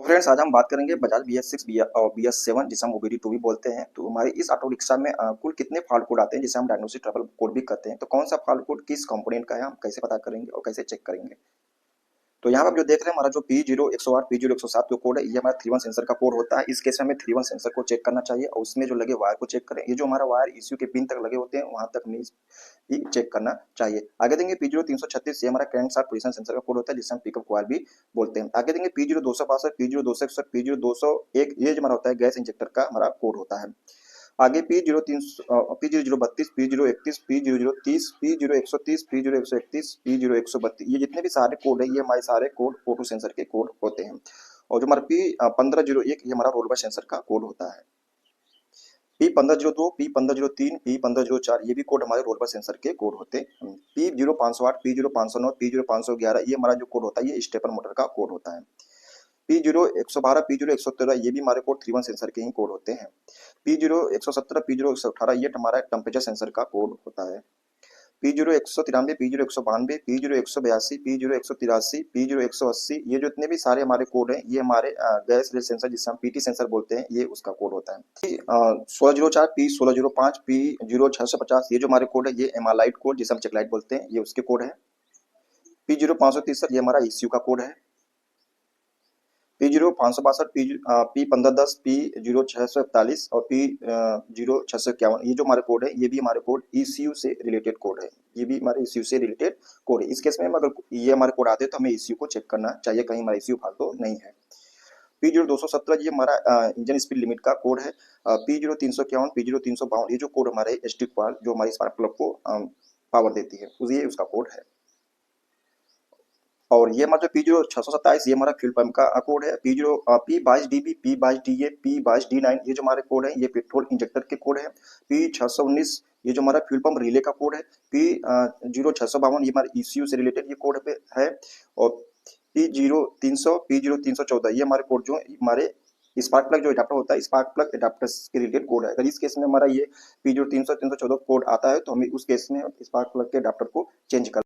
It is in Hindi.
फ्रेंड्स, आज हम बात करेंगे बजाज BS6 और BS7 जिसे हम OBD2 भी बोलते हैं। तो हमारे इस ऑटो रिक्शा में कुल कितने फॉल्ट कोड आते हैं जिसे हम डायग्नोस्टिक ट्रबल कोड भी कहते हैं। तो कौन सा फॉल्ट कोड किस कंपोनेंट का है, हम कैसे पता करेंगे और कैसे चेक करेंगे। तो यहाँ पर आप जो देख रहे हैं, हमारा जो P0108 P0107 जो कोड है, ये हमारा 3-1 सेंसर का कोड होता है। इस केस में हमें 3-1 सेंसर को चेक करना चाहिए और उसमें जो लगे वायर को चेक करें। ये जो हमारा वायर ECU के पिन तक लगे होते हैं, वहां तक हमें ही चेक करना चाहिए। आगे देंगे P0336, ये हमारा करंट शॉर्ट पोजीशन सेंसर का कोड होता है जिसे हम पिकअप कॉइल भी बोलते हैं। आगे देंगे P0262 P0261 P0201, ये जो हमारा होता है गैस इंजेक्टर का हमारा कोड होता है। आगे P0032 P0131 P0030 P0130 P0131 P0132, ये जितने भी सारे कोड है, ये हमारे सारे कोड ऑटो सेंसर के कोड होते हैं। और जो हमारा P1501, ये हमारा रोल बार सेंसर का कोड होता है। P1502 P1503 P1504, ये भी कोड हमारे रोल बार सेंसर के कोड होते हैं। P0508 P0509 P0511, ये हमारा जो कोड होता है, ये स्टेपर मोटर का कोड होता है। P0112 P0113, ये भी हमारे कोड 3-1 सेंसर के ही कोड होते हैं। P0117 P0118, ये हमारा टेम्परेचर सेंसर का कोड होता है। P0193 P0192 P0182 P0183 P0180, ये जो इतने भी सारे हमारे कोड हैं, ये हमारे गैस रिले सेंसर जिसे हम PT सेंसर बोलते हैं, ये उसका कोड होता है। 1604 P1605 P0650, ये जो हमारे कोड है, ये एमालाइट कोड जिसे हम चेकलाइट बोलते हैं, ये उसके कोड है। P0563, ये हमारा ECU का कोड है। P0562 P1510 P0641 और P0651, ये जो हमारे कोड है, ये भी हमारे कोड ECU से रिलेटेड कोड है। ये भी हमारे ECU से रिलेटेड कोड है। इस केस में अगर ये हमारे कोड आते हैं तो हमें ECU को चेक करना चाहिए, कहीं हमारा ECU फाल्तू नहीं है। P0217, ये हमारा इंजन स्पीड लिमिट का कोड है। P0351 P0352, ये जो कोड हमारे स्टिक कॉइल जो हमारी स्पार्क प्लग को पावर देती है, ये उसका कोड है। और ये हमारा जो P0627, ये हमारा फ्यूल पंप का कोड है। P22DB P22DA P22D9, ये जो हमारे कोड है, ये पेट्रोल इंजेक्टर के कोड है। P619, ये जो हमारा फ्यूल पंप रिले का कोड है। P0652, ये हमारे ECU से रिलेटेड ये कोड पे है। और P0300 P0314, ये हमारे कोड जो हमारे स्पार्क प्लग जो एडाप्टर होता है, स्पार्क प्लग एडाप्टर के रिलेटेड कोड है। अगर इस केस में हमारा ये P0300 314 कोड आता है, तो हमें उस केस में स्पार्क प्लग के एडाप्टर को चेंज कर